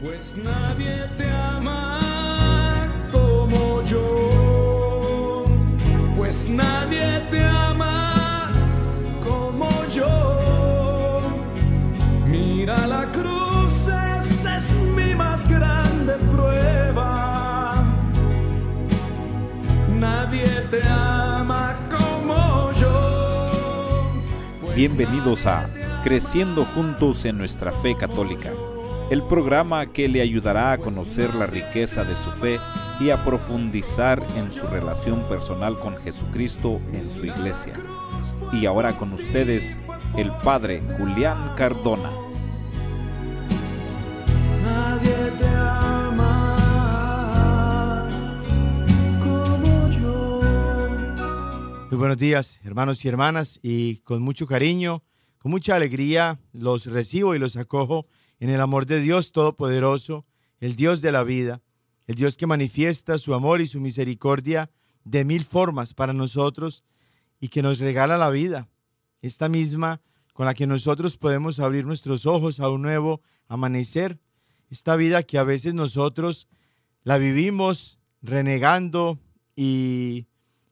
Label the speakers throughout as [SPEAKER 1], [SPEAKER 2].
[SPEAKER 1] Pues nadie te ama como yo, pues nadie te ama como yo. Mira la cruz, esa es mi más grande prueba. Nadie te ama como yo. Pues
[SPEAKER 2] Bienvenidos a Creciendo Juntos en Nuestra Fe Católica, el programa que le ayudará a conocer la riqueza de su fe y a profundizar en su relación personal con Jesucristo en su iglesia. Y ahora con ustedes, el Padre Julián Cardona.
[SPEAKER 1] Nadie te ama como yo.
[SPEAKER 3] Muy buenos días, hermanos y hermanas, y con mucho cariño, con mucha alegría, los recibo y los acojo en el amor de Dios Todopoderoso, el Dios de la vida, el Dios que manifiesta su amor y su misericordia de mil formas para nosotros y que nos regala la vida, esta misma con la que nosotros podemos abrir nuestros ojos a un nuevo amanecer, esta vida que a veces nosotros la vivimos renegando y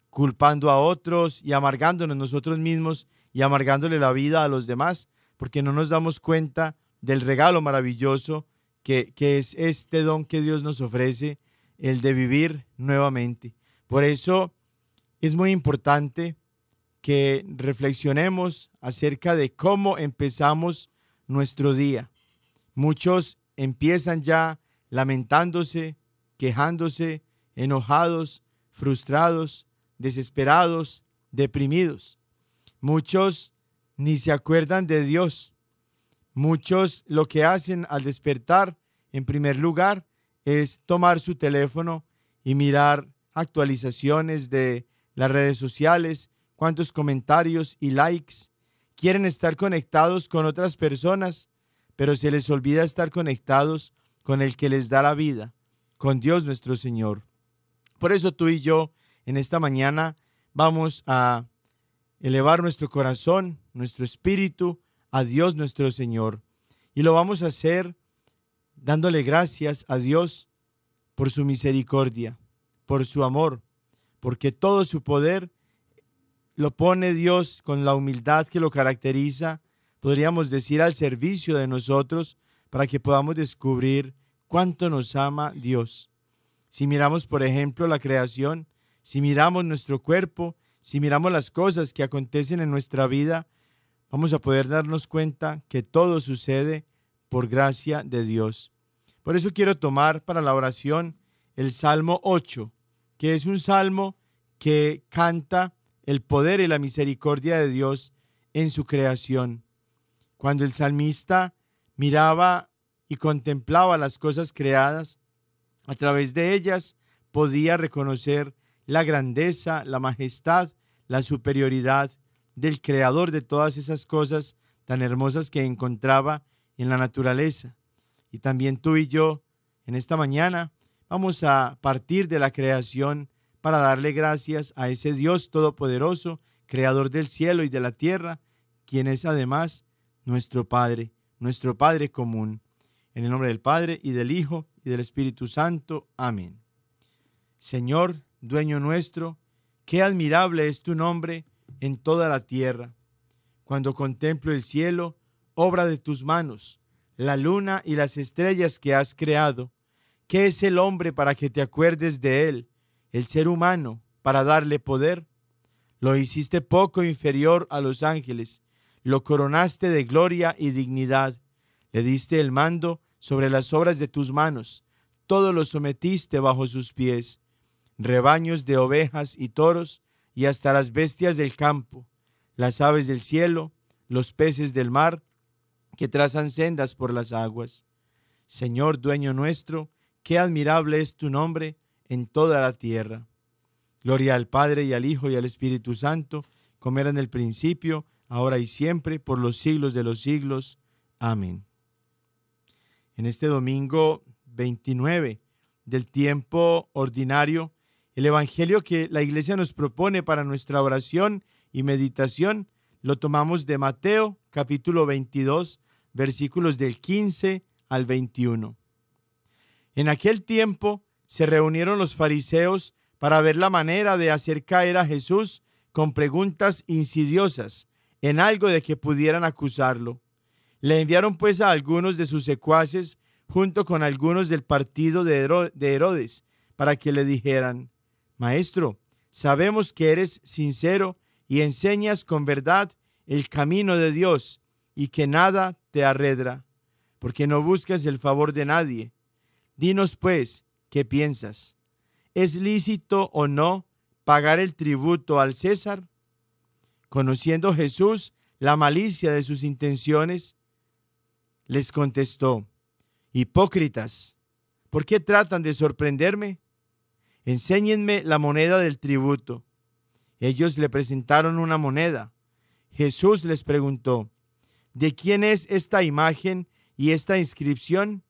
[SPEAKER 3] culpando a otros y amargándonos nosotros mismos y amargándole la vida a los demás, porque no nos damos cuenta del regalo maravilloso que es este don que Dios nos ofrece, el de vivir nuevamente. Por eso es muy importante que reflexionemos acerca de cómo empezamos nuestro día. Muchos empiezan ya lamentándose, quejándose, enojados, frustrados, desesperados, deprimidos. Muchos ni se acuerdan de Dios. Muchos lo que hacen al despertar, en primer lugar, es tomar su teléfono y mirar actualizaciones de las redes sociales, cuántos comentarios y likes. Quieren estar conectados con otras personas, pero se les olvida estar conectados con el que les da la vida, con Dios nuestro Señor. Por eso tú y yo, en esta mañana, vamos a elevar nuestro corazón, nuestro espíritu, a Dios nuestro Señor. Y lo vamos a hacer dándole gracias a Dios por su misericordia, por su amor, porque todo su poder lo pone Dios con la humildad que lo caracteriza, podríamos decir, al servicio de nosotros, para que podamos descubrir cuánto nos ama Dios. Si miramos, por ejemplo, la creación, si miramos nuestro cuerpo, si miramos las cosas que acontecen en nuestra vida, vamos a poder darnos cuenta que todo sucede por gracia de Dios. Por eso quiero tomar para la oración el Salmo 8, que es un salmo que canta el poder y la misericordia de Dios en su creación. Cuando el salmista miraba y contemplaba las cosas creadas, a través de ellas podía reconocer la grandeza, la majestad, la superioridad del creador de todas esas cosas tan hermosas que encontraba en la naturaleza. Y también tú y yo, en esta mañana, vamos a partir de la creación para darle gracias a ese Dios todopoderoso, creador del cielo y de la tierra, quien es además nuestro Padre común. En el nombre del Padre, y del Hijo, y del Espíritu Santo. Amén. Señor, dueño nuestro, qué admirable es tu nombre en toda la tierra. Cuando contemplo el cielo, obra de tus manos, la luna y las estrellas que has creado, ¿qué es el hombre para que te acuerdes de él? El ser humano para darle poder. Lo hiciste poco inferior a los ángeles, lo coronaste de gloria y dignidad, le diste el mando sobre las obras de tus manos, todo lo sometiste bajo sus pies, rebaños de ovejas y toros, y hasta las bestias del campo, las aves del cielo, los peces del mar, que trazan sendas por las aguas. Señor, dueño nuestro, qué admirable es tu nombre en toda la tierra. Gloria al Padre, y al Hijo, y al Espíritu Santo, como era en el principio, ahora y siempre, por los siglos de los siglos. Amén. En este domingo 29 del tiempo ordinario, el evangelio que la iglesia nos propone para nuestra oración y meditación lo tomamos de Mateo, capítulo 22, versículos del 15 al 21. En aquel tiempo se reunieron los fariseos para ver la manera de hacer caer a Jesús con preguntas insidiosas en algo de que pudieran acusarlo. Le enviaron pues a algunos de sus secuaces junto con algunos del partido de Herodes para que le dijeran: Maestro, sabemos que eres sincero y enseñas con verdad el camino de Dios y que nada te arredra, porque no buscas el favor de nadie. Dinos pues, ¿qué piensas? ¿Es lícito o no pagar el tributo al César? Conociendo Jesús la malicia de sus intenciones, les contestó: Hipócritas, ¿por qué tratan de sorprenderme? Enséñenme la moneda del tributo. Ellos le presentaron una moneda. Jesús les preguntó: ¿de quién es esta imagen y esta inscripción?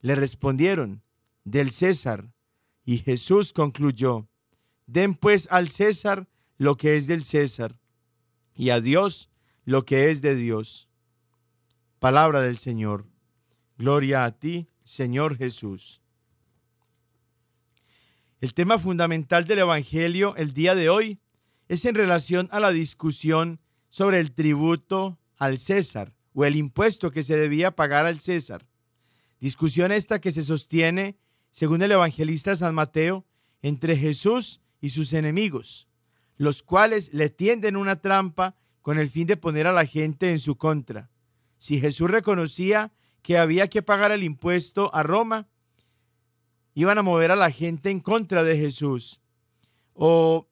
[SPEAKER 3] Le respondieron: del César. Y Jesús concluyó: den pues al César lo que es del César, y a Dios lo que es de Dios. Palabra del Señor. Gloria a ti, Señor Jesús. El tema fundamental del Evangelio el día de hoy es en relación a la discusión sobre el tributo al César o el impuesto que se debía pagar al César. Discusión esta que se sostiene, según el evangelista San Mateo, entre Jesús y sus enemigos, los cuales le tienden una trampa con el fin de poner a la gente en su contra. Si Jesús reconocía que había que pagar el impuesto a Roma, iban a mover a la gente en contra de Jesús, o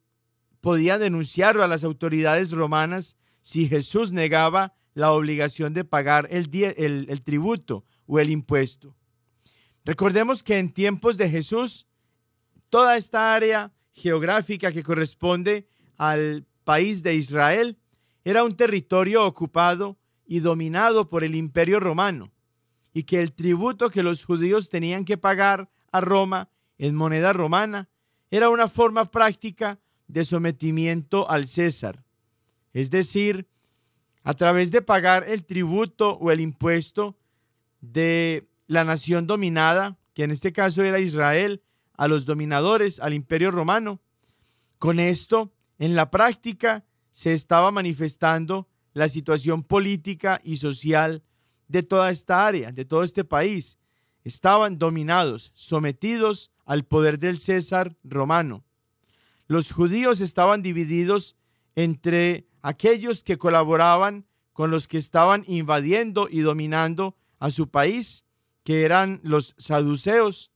[SPEAKER 3] podían denunciarlo a las autoridades romanas si Jesús negaba la obligación de pagar el tributo o el impuesto. Recordemos que en tiempos de Jesús, toda esta área geográfica que corresponde al país de Israel era un territorio ocupado y dominado por el Imperio Romano, y que el tributo que los judíos tenían que pagar a Roma en moneda romana era una forma práctica de sometimiento al César. Es decir, a través de pagar el tributo o el impuesto de la nación dominada, que en este caso era Israel, a los dominadores, al Imperio Romano. Con esto, en la práctica, se estaba manifestando la situación política y social de toda esta área, de todo este país. Estaban dominados, sometidos al poder del César romano. Los judíos estaban divididos entre aquellos que colaboraban con los que estaban invadiendo y dominando a su país, que eran los saduceos.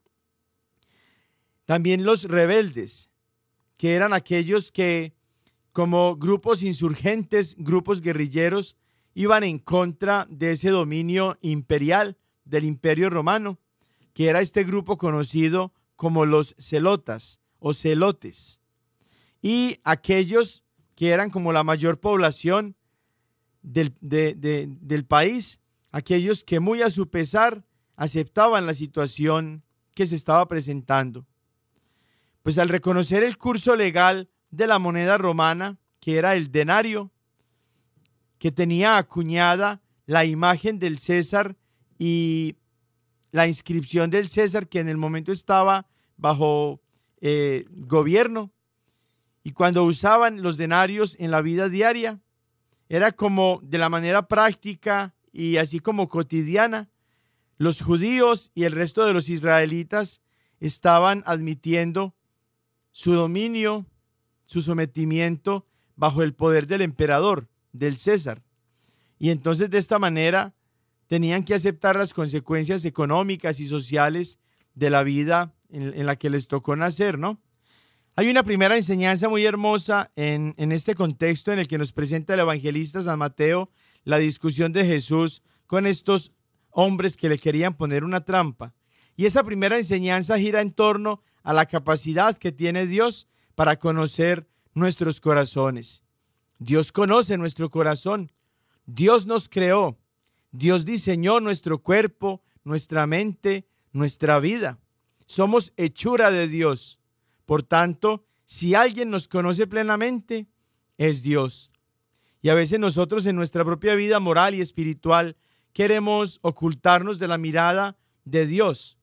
[SPEAKER 3] También los rebeldes, que eran aquellos que, como grupos insurgentes, grupos guerrilleros, iban en contra de ese dominio imperial del Imperio Romano, que era este grupo conocido como los celotas o celotes. Y aquellos que eran como la mayor población del país, aquellos que muy a su pesar aceptaban la situación que se estaba presentando. Pues al reconocer el curso legal de la moneda romana, que era el denario, que tenía acuñada la imagen del César y la inscripción del César, que en el momento estaba bajo gobierno, y cuando usaban los denarios en la vida diaria, era como de la manera práctica y así como cotidiana. Los judíos y el resto de los israelitas estaban admitiendo su dominio, su sometimiento bajo el poder del emperador, del César. Y entonces de esta manera tenían que aceptar las consecuencias económicas y sociales de la vida en la que les tocó nacer, ¿no? Hay una primera enseñanza muy hermosa en este contexto en el que nos presenta el evangelista San Mateo la discusión de Jesús con estos hombres que le querían poner una trampa. Y esa primera enseñanza gira en torno a la capacidad que tiene Dios para conocer nuestros corazones. Dios conoce nuestro corazón. Dios nos creó. Dios diseñó nuestro cuerpo, nuestra mente, nuestra vida. Somos hechura de Dios. Por tanto, si alguien nos conoce plenamente, es Dios. Y a veces nosotros en nuestra propia vida moral y espiritual queremos ocultarnos de la mirada de Dios,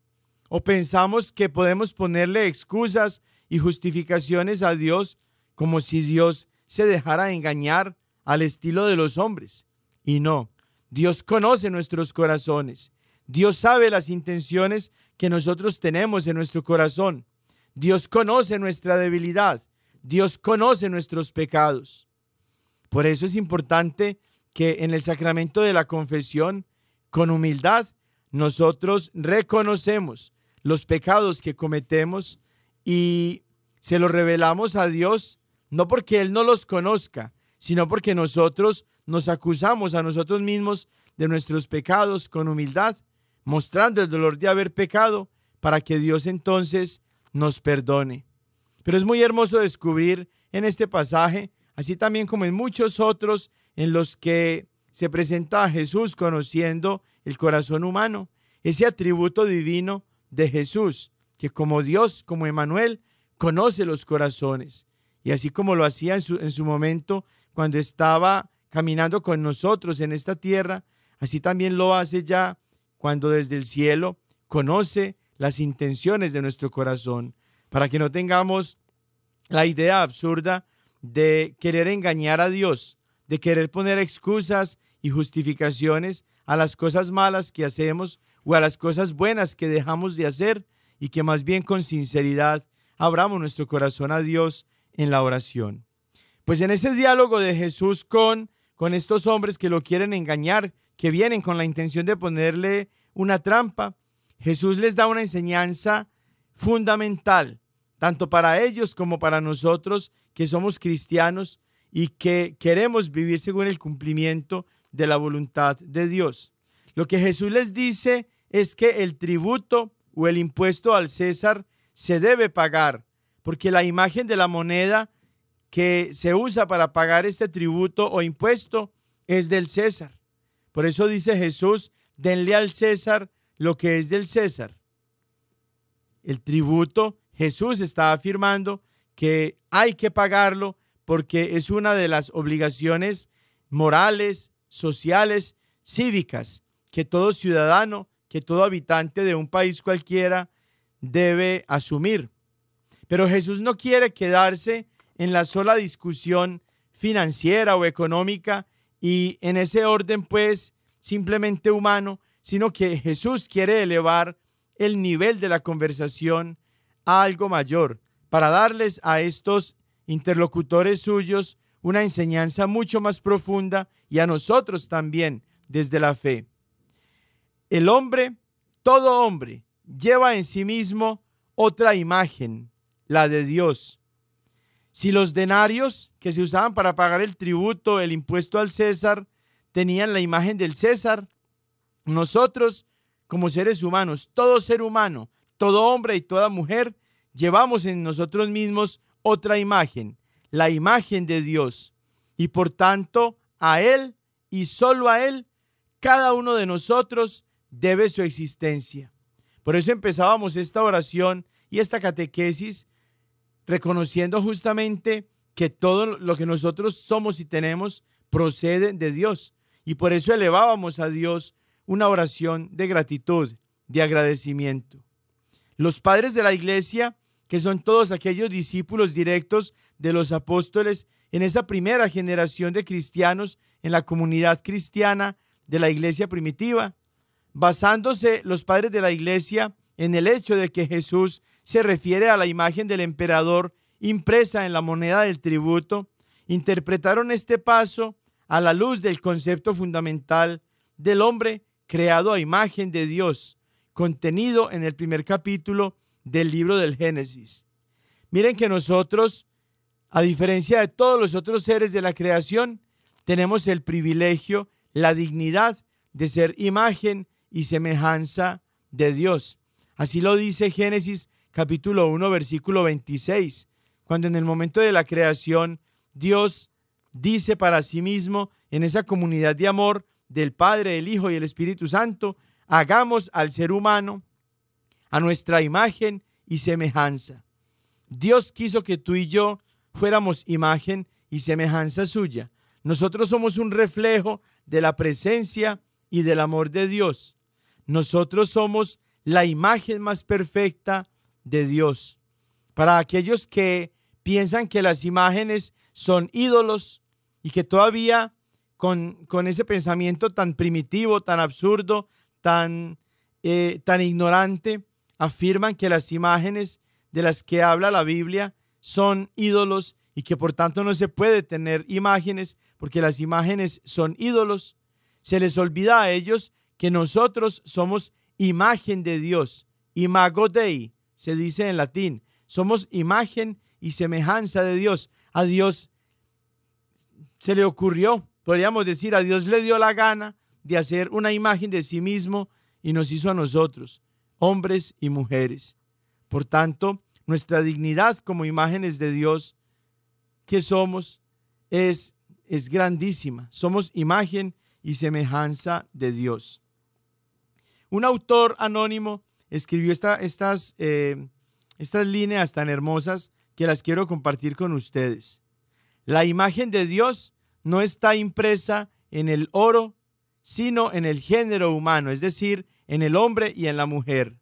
[SPEAKER 3] o pensamos que podemos ponerle excusas y justificaciones a Dios como si Dios se dejara engañar al estilo de los hombres. Y no, Dios conoce nuestros corazones. Dios sabe las intenciones que nosotros tenemos en nuestro corazón. Dios conoce nuestra debilidad. Dios conoce nuestros pecados. Por eso es importante que en el sacramento de la confesión, con humildad, nosotros reconocemos los pecados que cometemos y se los revelamos a Dios, no porque Él no los conozca, sino porque nosotros nos acusamos a nosotros mismos de nuestros pecados con humildad, mostrando el dolor de haber pecado para que Dios entonces nos perdone. Pero es muy hermoso descubrir en este pasaje, así también como en muchos otros en los que se presenta a Jesús conociendo el corazón humano, ese atributo divino de Jesús, que como Dios, como Emmanuel, conoce los corazones. Y así como lo hacía en su momento cuando estaba caminando con nosotros en esta tierra, así también lo hace ya cuando desde el cielo conoce las intenciones de nuestro corazón, para que no tengamos la idea absurda de querer engañar a Dios, de querer poner excusas y justificaciones a las cosas malas que hacemos o a las cosas buenas que dejamos de hacer, y que más bien con sinceridad abramos nuestro corazón a Dios en la oración. Pues en ese diálogo de Jesús con estos hombres que lo quieren engañar, que vienen con la intención de ponerle una trampa, Jesús les da una enseñanza fundamental, tanto para ellos como para nosotros que somos cristianos y que queremos vivir según el cumplimiento de la voluntad de Dios. Lo que Jesús les dice es que el tributo o el impuesto al César se debe pagar, porque la imagen de la moneda que se usa para pagar este tributo o impuesto es del César. Por eso dice Jesús, denle al César lo que es del César. El tributo, Jesús está afirmando que hay que pagarlo porque es una de las obligaciones morales, sociales, cívicas que todo ciudadano, que todo habitante de un país cualquiera debe asumir. Pero Jesús no quiere quedarse en la sola discusión financiera o económica y en ese orden pues simplemente humano, sino que Jesús quiere elevar el nivel de la conversación a algo mayor para darles a estos interlocutores suyos una enseñanza mucho más profunda y a nosotros también desde la fe. El hombre, todo hombre, lleva en sí mismo otra imagen, la de Dios. Si los denarios que se usaban para pagar el tributo, el impuesto al César, tenían la imagen del César, nosotros como seres humanos, todo ser humano, todo hombre y toda mujer, llevamos en nosotros mismos otra imagen, la imagen de Dios. Y por tanto, a Él y solo a Él, cada uno de nosotros debe su existencia. Por eso empezábamos esta oración y esta catequesis reconociendo justamente que todo lo que nosotros somos y tenemos procede de Dios. Y por eso elevábamos a Dios una oración de gratitud, de agradecimiento. Los padres de la iglesia, que son todos aquellos discípulos directos de los apóstoles en esa primera generación de cristianos en la comunidad cristiana de la iglesia primitiva, basándose los padres de la iglesia en el hecho de que Jesús se refiere a la imagen del emperador impresa en la moneda del tributo, interpretaron este paso a la luz del concepto fundamental del hombre creado a imagen de Dios, contenido en el primer capítulo del libro del Génesis. Miren que nosotros, a diferencia de todos los otros seres de la creación, tenemos el privilegio, la dignidad de ser imagen y semejanza de Dios. Así lo dice Génesis capítulo 1, versículo 26, cuando en el momento de la creación Dios dice para sí mismo en esa comunidad de amor del Padre, el Hijo y el Espíritu Santo, hagamos al ser humano a nuestra imagen y semejanza. Dios quiso que tú y yo fuéramos imagen y semejanza suya. Nosotros somos un reflejo de la presencia y del amor de Dios. Nosotros somos la imagen más perfecta de Dios. Para aquellos que piensan que las imágenes son ídolos y que todavía con ese pensamiento tan primitivo, tan absurdo, tan ignorante, afirman que las imágenes de las que habla la Biblia son ídolos y que por tanto no se puede tener imágenes porque las imágenes son ídolos. Se les olvida a ellos que nosotros somos imagen de Dios, imago Dei, se dice en latín. Somos imagen y semejanza de Dios. A Dios se le ocurrió, podríamos decir, a Dios le dio la gana de hacer una imagen de sí mismo y nos hizo a nosotros, hombres y mujeres. Por tanto, nuestra dignidad como imágenes de Dios que somos es grandísima. Somos imagen y semejanza de Dios. Un autor anónimo escribió estas líneas tan hermosas que las quiero compartir con ustedes. La imagen de Dios no está impresa en el oro, sino en el género humano, es decir, en el hombre y en la mujer.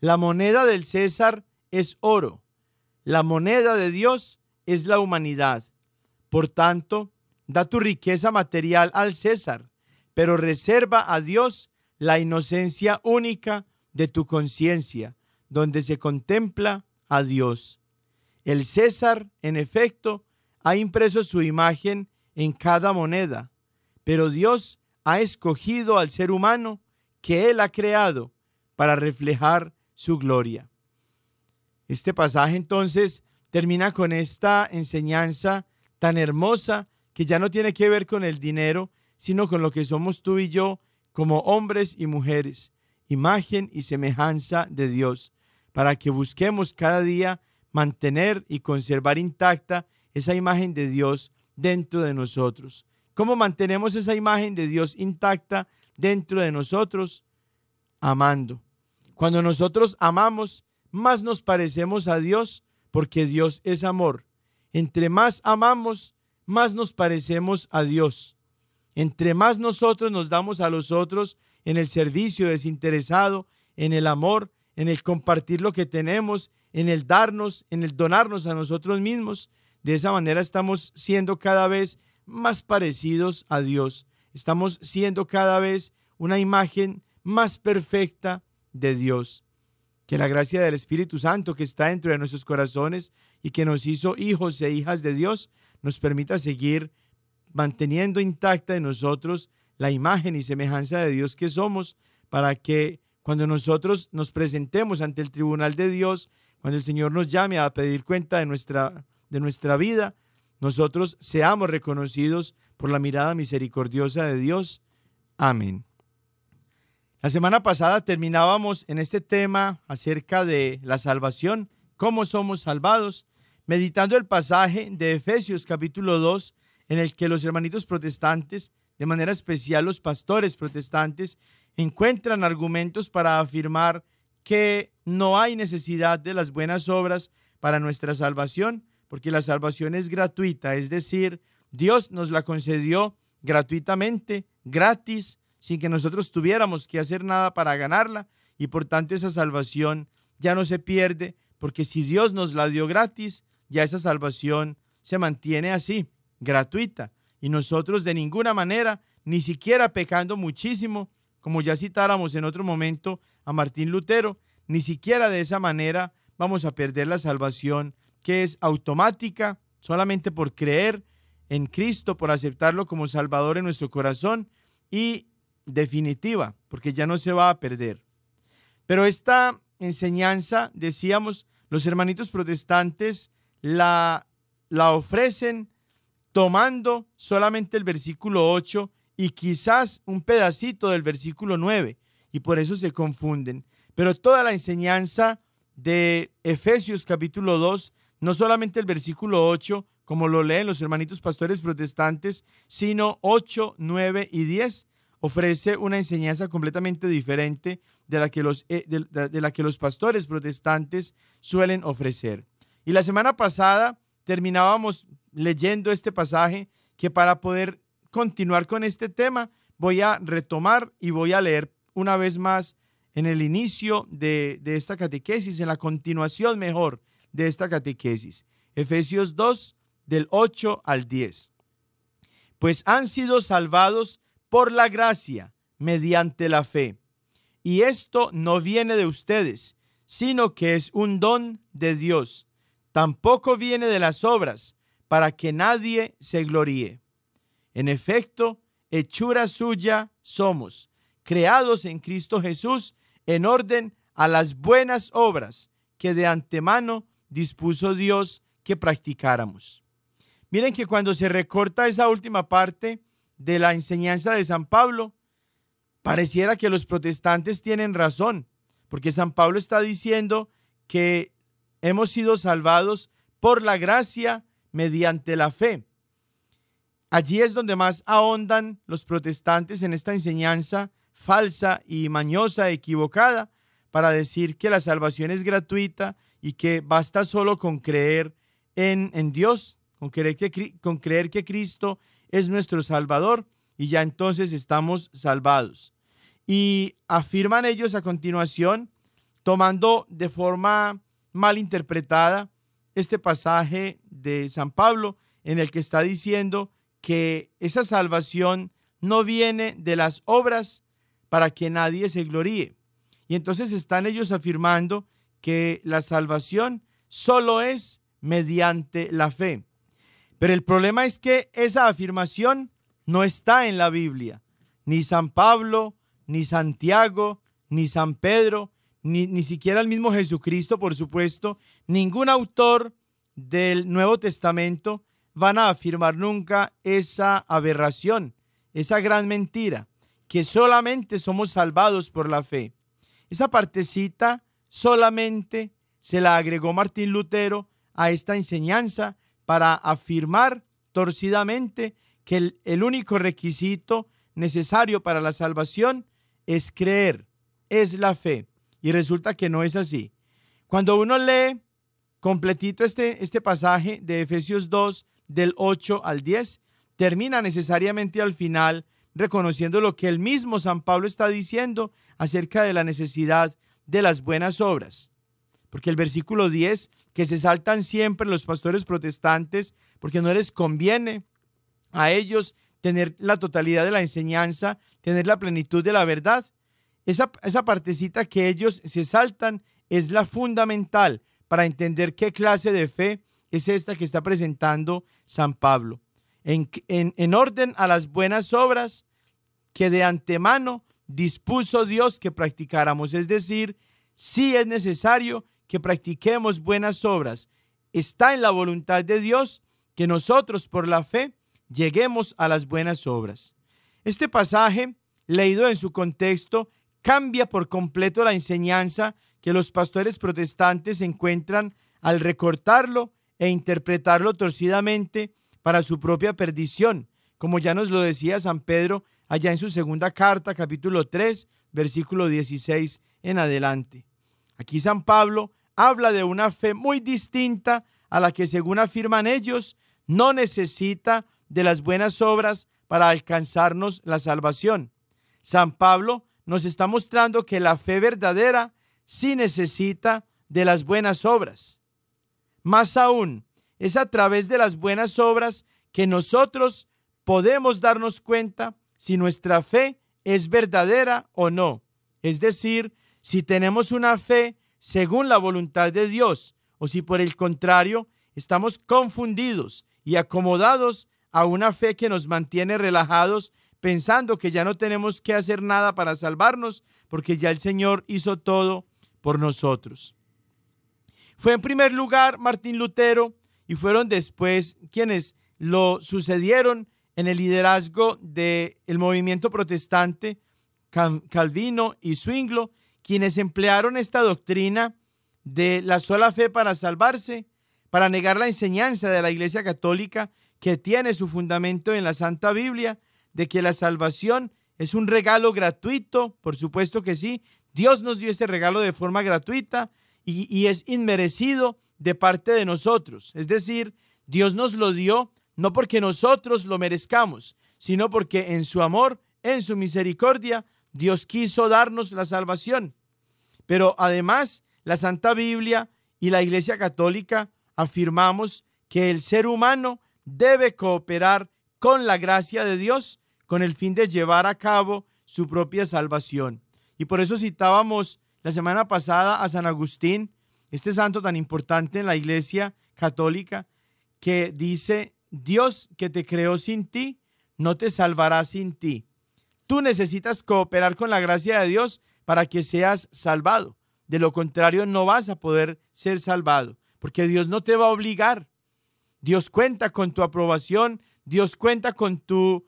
[SPEAKER 3] La moneda del César es oro. La moneda de Dios es la humanidad. Por tanto, da tu riqueza material al César, pero reserva a Dios la inocencia única de tu conciencia, donde se contempla a Dios. El César, en efecto, ha impreso su imagen en cada moneda, pero Dios ha escogido al ser humano que Él ha creado para reflejar su gloria. Este pasaje entonces termina con esta enseñanza tan hermosa que ya no tiene que ver con el dinero, sino con lo que somos tú y yo como hombres y mujeres, imagen y semejanza de Dios, para que busquemos cada día mantener y conservar intacta esa imagen de Dios dentro de nosotros. ¿Cómo mantenemos esa imagen de Dios intacta dentro de nosotros? Amando. Cuando nosotros amamos, más nos parecemos a Dios, porque Dios es amor. Entre más amamos, más nos parecemos a Dios. Entre más nosotros nos damos a los otros en el servicio desinteresado, en el amor, en el compartir lo que tenemos, en el darnos, en el donarnos a nosotros mismos, de esa manera estamos siendo cada vez más parecidos a Dios. Estamos siendo cada vez una imagen más perfecta de Dios. Que la gracia del Espíritu Santo que está dentro de nuestros corazones y que nos hizo hijos e hijas de Dios, nos permita seguir manteniendo intacta en nosotros la imagen y semejanza de Dios que somos, para que cuando nosotros nos presentemos ante el tribunal de Dios, cuando el Señor nos llame a pedir cuenta de nuestra vida, nosotros seamos reconocidos por la mirada misericordiosa de Dios. Amén. La semana pasada terminábamos en este tema acerca de la salvación, cómo somos salvados, meditando el pasaje de Efesios capítulo 2, en el que los hermanitos protestantes, de manera especial los pastores protestantes, encuentran argumentos para afirmar que no hay necesidad de las buenas obras para nuestra salvación, porque la salvación es gratuita, es decir, Dios nos la concedió gratuitamente, gratis, sin que nosotros tuviéramos que hacer nada para ganarla, y por tanto esa salvación ya no se pierde, porque si Dios nos la dio gratis, ya esa salvación se mantiene así, gratuita, y nosotros de ninguna manera, ni siquiera pecando muchísimo, como ya citáramos en otro momento a Martín Lutero, ni siquiera de esa manera vamos a perder la salvación, que es automática, solamente por creer en Cristo, por aceptarlo como Salvador en nuestro corazón, y definitiva, porque ya no se va a perder. Pero esta enseñanza, decíamos, los hermanitos protestantes la ofrecen tomando solamente el versículo 8 y quizás un pedacito del versículo 9, y por eso se confunden. Pero toda la enseñanza de Efesios capítulo 2, no solamente el versículo 8, como lo leen los hermanitos pastores protestantes, sino 8, 9 y 10, ofrece una enseñanza completamente diferente de la que los pastores protestantes suelen ofrecer. Y la semana pasada terminábamos leyendo este pasaje, que para poder continuar con este tema voy a retomar y voy a leer una vez más en el inicio de esta catequesis, en la continuación mejor de esta catequesis. Efesios 2, del 8 al 10. Pues han sido salvados por la gracia, mediante la fe. Y esto no viene de ustedes, sino que es un don de Dios. Tampoco viene de las obras, para que nadie se gloríe. En efecto, hechura suya somos, creados en Cristo Jesús, en orden a las buenas obras que de antemano dispuso Dios que practicáramos. Miren que cuando se recorta esa última parte de la enseñanza de San Pablo, pareciera que los protestantes tienen razón, porque San Pablo está diciendo que hemos sido salvados por la gracia mediante la fe. Allí es donde más ahondan los protestantes en esta enseñanza falsa y mañosa, equivocada, para decir que la salvación es gratuita y que basta solo con creer en Dios, con creer que Cristo es nuestro Salvador y ya entonces estamos salvados. Y afirman ellos a continuación, tomando de forma mal interpretada este pasaje de San Pablo en el que está diciendo que esa salvación no viene de las obras para que nadie se gloríe. Y entonces están ellos afirmando que la salvación solo es mediante la fe. Pero el problema es que esa afirmación no está en la Biblia. Ni San Pablo, ni Santiago, ni San Pedro, ni siquiera el mismo Jesucristo, por supuesto, ningún autor del Nuevo Testamento van a afirmar nunca esa aberración, esa gran mentira, que solamente somos salvados por la fe. Esa partecita solamente se la agregó Martín Lutero a esta enseñanza para afirmar torcidamente que el único requisito necesario para la salvación es creer, es la fe. Y resulta que no es así. Cuando uno lee completito este pasaje de Efesios 2, del 8 al 10, termina necesariamente al final reconociendo lo que el mismo San Pablo está diciendo acerca de la necesidad de las buenas obras. Porque el versículo 10, que se saltan siempre los pastores protestantes, porque no les conviene a ellos tener la totalidad de la enseñanza, tener la plenitud de la verdad. Esa partecita que ellos se saltan es la fundamental para entender qué clase de fe es esta que está presentando San Pablo. En orden a las buenas obras que de antemano dispuso Dios que practicáramos. Es decir, sí es necesario que practiquemos buenas obras. Está en la voluntad de Dios que nosotros por la fe lleguemos a las buenas obras. Este pasaje, leído en su contexto, cambia por completo la enseñanza que los pastores protestantes encuentran al recortarlo e interpretarlo torcidamente para su propia perdición, como ya nos lo decía San Pedro allá en su segunda carta, capítulo 3, versículo 16 en adelante. Aquí San Pablo habla de una fe muy distinta a la que, según afirman ellos, no necesita de las buenas obras para alcanzarnos la salvación. San Pablo nos está mostrando que la fe verdadera sí necesita de las buenas obras. Más aún, es a través de las buenas obras que nosotros podemos darnos cuenta si nuestra fe es verdadera o no. Es decir, si tenemos una fe según la voluntad de Dios o si por el contrario estamos confundidos y acomodados a una fe que nos mantiene relajados pensando que ya no tenemos que hacer nada para salvarnos porque ya el Señor hizo todo por nosotros. Fue en primer lugar Martín Lutero y fueron después quienes lo sucedieron en el liderazgo del movimiento protestante, Calvino y Zwinglio, quienes emplearon esta doctrina de la sola fe para salvarse, para negar la enseñanza de la Iglesia Católica que tiene su fundamento en la Santa Biblia, de que la salvación es un regalo gratuito. Por supuesto que sí, Dios nos dio este regalo de forma gratuita y es inmerecido de parte de nosotros. Es decir, Dios nos lo dio no porque nosotros lo merezcamos, sino porque en su amor, en su misericordia, Dios quiso darnos la salvación. Pero además, la Santa Biblia y la Iglesia Católica afirmamos que el ser humano debe cooperar con la gracia de Dios con el fin de llevar a cabo su propia salvación. Y por eso citábamos la semana pasada a San Agustín, este santo tan importante en la Iglesia Católica, que dice: Dios que te creó sin ti, no te salvará sin ti. Tú necesitas cooperar con la gracia de Dios para que seas salvado. De lo contrario, no vas a poder ser salvado, porque Dios no te va a obligar. Dios cuenta con tu aprobación, Dios cuenta con tu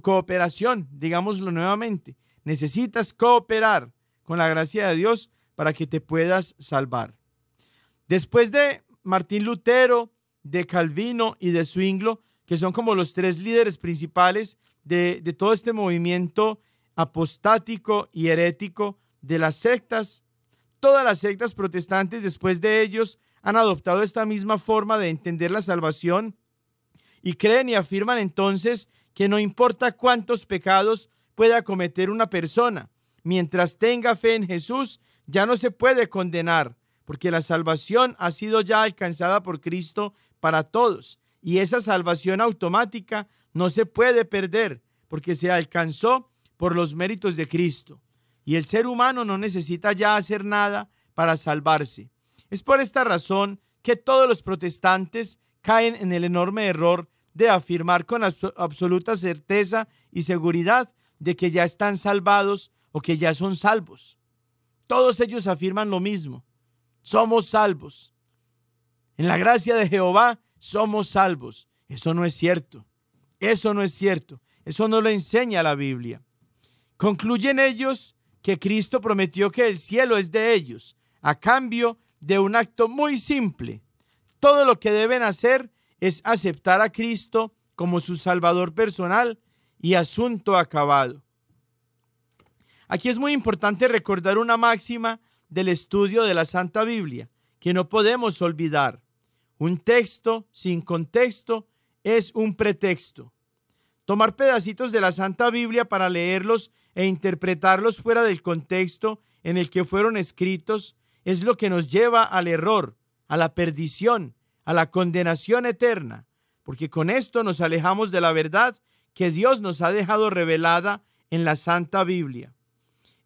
[SPEAKER 3] cooperación, digámoslo nuevamente. Necesitas cooperar con la gracia de Dios para que te puedas salvar. Después de Martín Lutero, de Calvino y de Zwinglio, que son como los tres líderes principales de todo este movimiento apostático y herético de las sectas, todas las sectas protestantes después de ellos han adoptado esta misma forma de entender la salvación y creen y afirman entonces que no importa cuántos pecados pueda cometer una persona, mientras tenga fe en Jesús, ya no se puede condenar, porque la salvación ha sido ya alcanzada por Cristo para todos, y esa salvación automática no se puede perder, porque se alcanzó por los méritos de Cristo, y el ser humano no necesita ya hacer nada para salvarse. Es por esta razón que todos los protestantes caen en el enorme error de afirmar con absoluta certeza y seguridad de que ya están salvados o que ya son salvos. Todos ellos afirman lo mismo: somos salvos. En la gracia de Jehová somos salvos. Eso no es cierto. Eso no es cierto. Eso no lo enseña la Biblia. Concluyen ellos que Cristo prometió que el cielo es de ellos, a cambio de un acto muy simple. Todo lo que deben hacer es aceptar a Cristo como su Salvador personal y asunto acabado. Aquí es muy importante recordar una máxima del estudio de la Santa Biblia que no podemos olvidar. Un texto sin contexto es un pretexto. Tomar pedacitos de la Santa Biblia para leerlos e interpretarlos fuera del contexto en el que fueron escritos es lo que nos lleva al error, a la perdición, a la condenación eterna, porque con esto nos alejamos de la verdad que Dios nos ha dejado revelada en la Santa Biblia.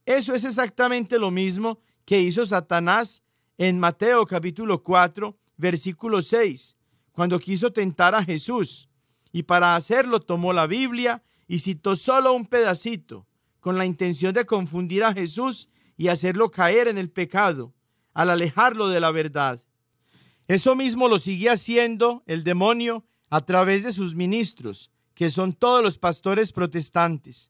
[SPEAKER 3] Eso es exactamente lo mismo que hizo Satanás en Mateo capítulo 4, versículo 6, cuando quiso tentar a Jesús, y para hacerlo tomó la Biblia y citó solo un pedacito, con la intención de confundir a Jesús y hacerlo caer en el pecado, al alejarlo de la verdad. Eso mismo lo sigue haciendo el demonio a través de sus ministros, que son todos los pastores protestantes.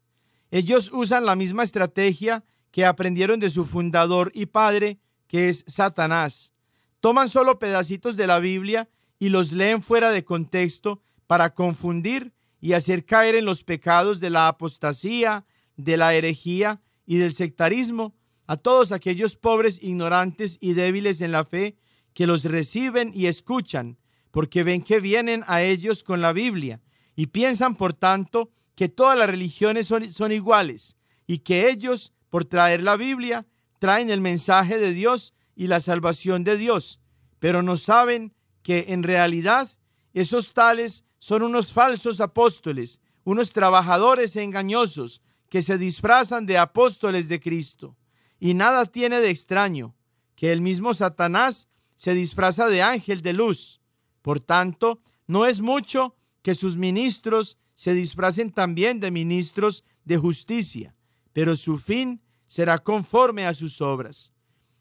[SPEAKER 3] Ellos usan la misma estrategia que aprendieron de su fundador y padre, que es Satanás. Toman solo pedacitos de la Biblia y los leen fuera de contexto para confundir y hacer caer en los pecados de la apostasía, de la herejía y del sectarismo a todos aquellos pobres, ignorantes y débiles en la fe que los reciben y escuchan, porque ven que vienen a ellos con la Biblia y piensan, por tanto, que todas las religiones son iguales y que ellos, por traer la Biblia, traen el mensaje de Dios y la salvación de Dios, pero no saben que en realidad esos tales son unos falsos apóstoles, unos trabajadores engañosos que se disfrazan de apóstoles de Cristo. Y nada tiene de extraño que el mismo Satanás se disfraza de ángel de luz. Por tanto, no es mucho que sus ministros se disfracen también de ministros de justicia, pero su fin será conforme a sus obras.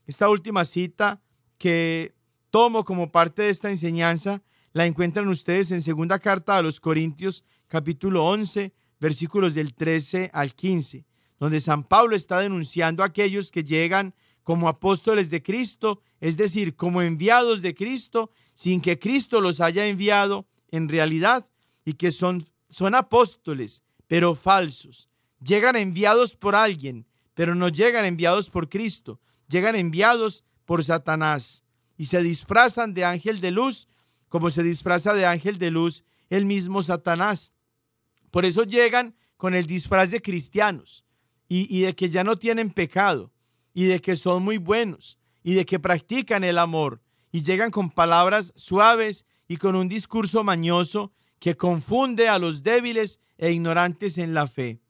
[SPEAKER 3] Esta última cita que tomo como parte de esta enseñanza la encuentran ustedes en segunda carta a los Corintios, capítulo 11, versículos del 13 al 15, donde San Pablo está denunciando a aquellos que llegan como apóstoles de Cristo, es decir, como enviados de Cristo, sin que Cristo los haya enviado en realidad, y que son apóstoles, pero falsos. Llegan enviados por alguien, pero no llegan enviados por Cristo, llegan enviados por Satanás, y se disfrazan de ángel de luz, como se disfraza de ángel de luz el mismo Satanás. Por eso llegan con el disfraz de cristianos y de que ya no tienen pecado. y de que son muy buenos y de que practican el amor y llegan con palabras suaves y con un discurso mañoso que confunde a los débiles e ignorantes en la fe.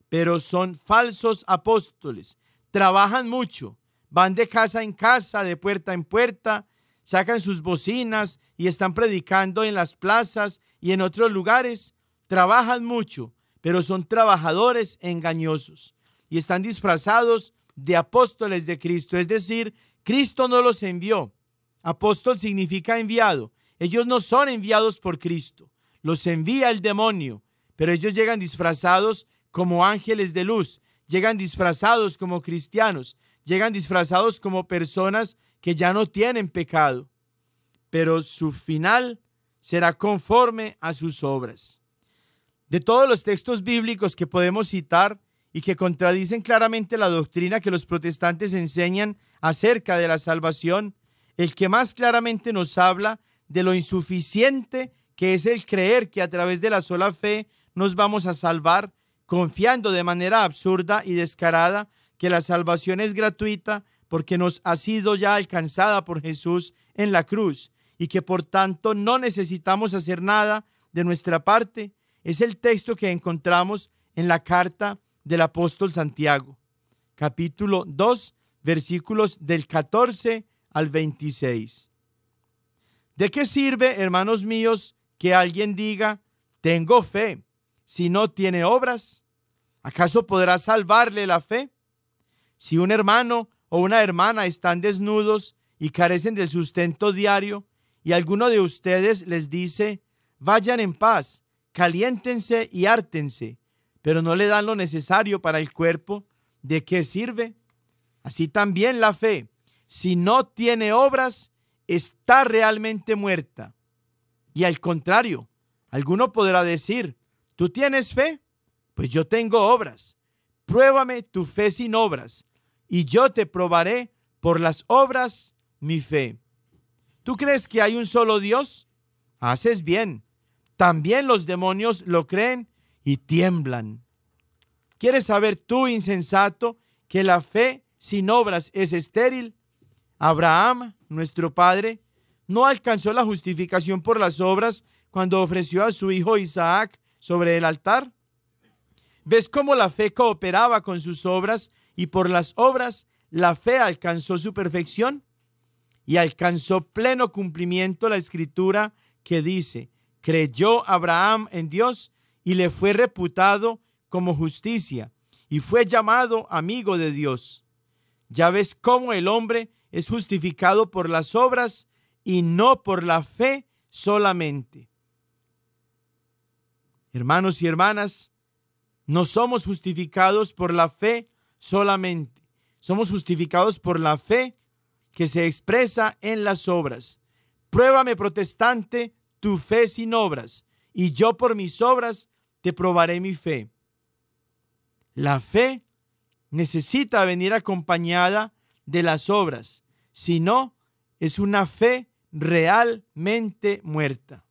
[SPEAKER 3] Pero son falsos apóstoles, trabajan mucho, van de casa en casa, de puerta en puerta, sacan sus bocinas y están predicando en las plazas y en otros lugares. Trabajan mucho, pero son trabajadores engañosos y están disfrazados de apóstoles de Cristo. Es decir, Cristo no los envió. Apóstol significa enviado. Ellos no son enviados por Cristo. Los envía el demonio, pero ellos llegan disfrazados como ángeles de luz, llegan disfrazados como cristianos, llegan disfrazados como personas que ya no tienen pecado, pero su final será conforme a sus obras. De todos los textos bíblicos que podemos citar y que contradicen claramente la doctrina que los protestantes enseñan acerca de la salvación, el que más claramente nos habla de lo insuficiente que es el creer que a través de la sola fe nos vamos a salvar, confiando de manera absurda y descarada que la salvación es gratuita porque nos ha sido ya alcanzada por Jesús en la cruz y que por tanto no necesitamos hacer nada de nuestra parte, es el texto que encontramos en la carta del apóstol Santiago, capítulo 2, versículos del 14 al 26. ¿De qué sirve, hermanos míos, que alguien diga, tengo fe, si no tiene obras? ¿Acaso podrá salvarle la fe? Si un hermano o una hermana están desnudos y carecen del sustento diario, y alguno de ustedes les dice, vayan en paz, caliéntense y hártense, pero no le dan lo necesario para el cuerpo, ¿de qué sirve? Así también la fe, si no tiene obras, está realmente muerta. Y al contrario, alguno podrá decir, ¿tú tienes fe? Pues yo tengo obras. Pruébame tu fe sin obras, y yo te probaré por las obras mi fe. ¿Tú crees que hay un solo Dios? Haces bien. También los demonios lo creen y tiemblan. ¿Quieres saber tú, insensato, que la fe sin obras es estéril? Abraham, nuestro padre, no alcanzó la justificación por las obras cuando ofreció a su hijo Isaac sobre el altar. ¿Ves cómo la fe cooperaba con sus obras y por las obras la fe alcanzó su perfección? Y alcanzó pleno cumplimiento la escritura que dice, creyó Abraham en Dios y le fue reputado como justicia y fue llamado amigo de Dios. Ya ves cómo el hombre es justificado por las obras y no por la fe solamente. Hermanos y hermanas, no somos justificados por la fe solamente. Somos justificados por la fe que se expresa en las obras. Pruébame, protestante, tu fe sin obras, y yo por mis obras te probaré mi fe. La fe necesita venir acompañada de las obras, si no, es una fe realmente muerta.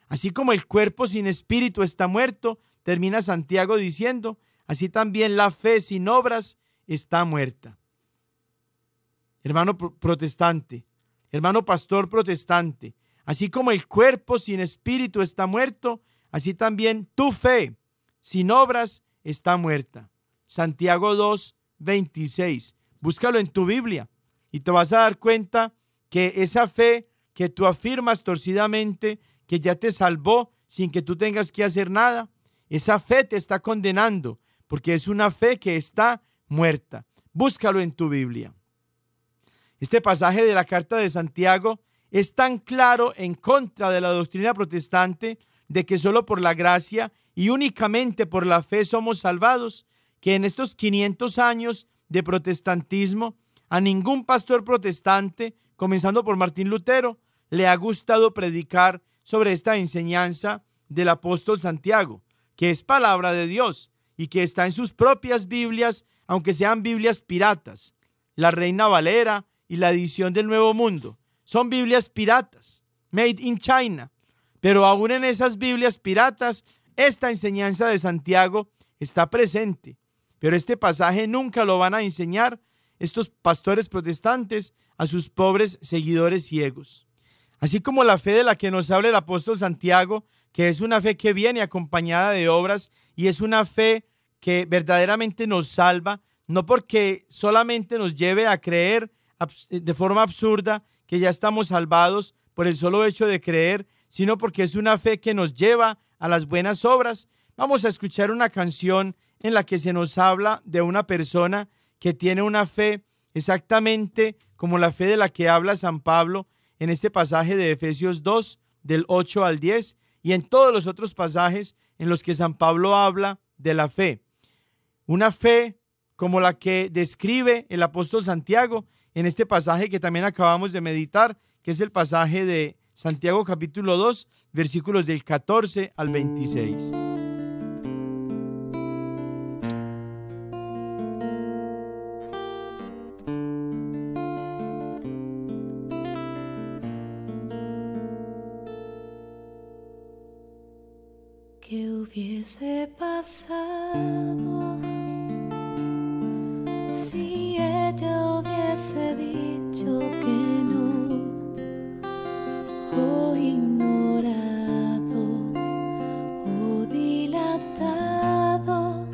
[SPEAKER 3] Así como el cuerpo sin espíritu está muerto, termina Santiago diciendo, así también la fe sin obras está muerta. Hermano protestante, hermano pastor protestante, así como el cuerpo sin espíritu está muerto, así también tu fe sin obras está muerta. Santiago 2, 26. Búscalo en tu Biblia y te vas a dar cuenta que esa fe que tú afirmas torcidamente, que ya te salvó sin que tú tengas que hacer nada, esa fe te está condenando porque es una fe que está muerta. Búscalo en tu Biblia. Este pasaje de la carta de Santiago es tan claro en contra de la doctrina protestante de que solo por la gracia y únicamente por la fe somos salvados, que en estos 500 años de protestantismo a ningún pastor protestante, comenzando por Martín Lutero, le ha gustado predicar sobre esta enseñanza del apóstol Santiago, que es palabra de Dios y que está en sus propias Biblias, aunque sean Biblias piratas. La Reina Valera y la edición del Nuevo Mundo son Biblias piratas, made in China. Pero aún en esas Biblias piratas, esta enseñanza de Santiago está presente. Pero este pasaje nunca lo van a enseñar estos pastores protestantes a sus pobres seguidores ciegos. Así como la fe de la que nos habla el apóstol Santiago, que es una fe que viene acompañada de obras y es una fe que verdaderamente nos salva, no porque solamente nos lleve a creer de forma absurda que ya estamos salvados por el solo hecho de creer, sino porque es una fe que nos lleva a las buenas obras. Vamos a escuchar una canción en la que se nos habla de una persona que tiene una fe exactamente como la fe de la que habla San Pablo en este pasaje de Efesios 2, del 8 al 10, y en todos los otros pasajes en los que San Pablo habla de la fe. Una fe como la que describe el apóstol Santiago en este pasaje que también acabamos de meditar, que es el pasaje de Santiago capítulo 2, versículos del 14 al 26.
[SPEAKER 4] ¿Qué hubiese pasado si ella hubiese dicho que no, o ignorado o dilatado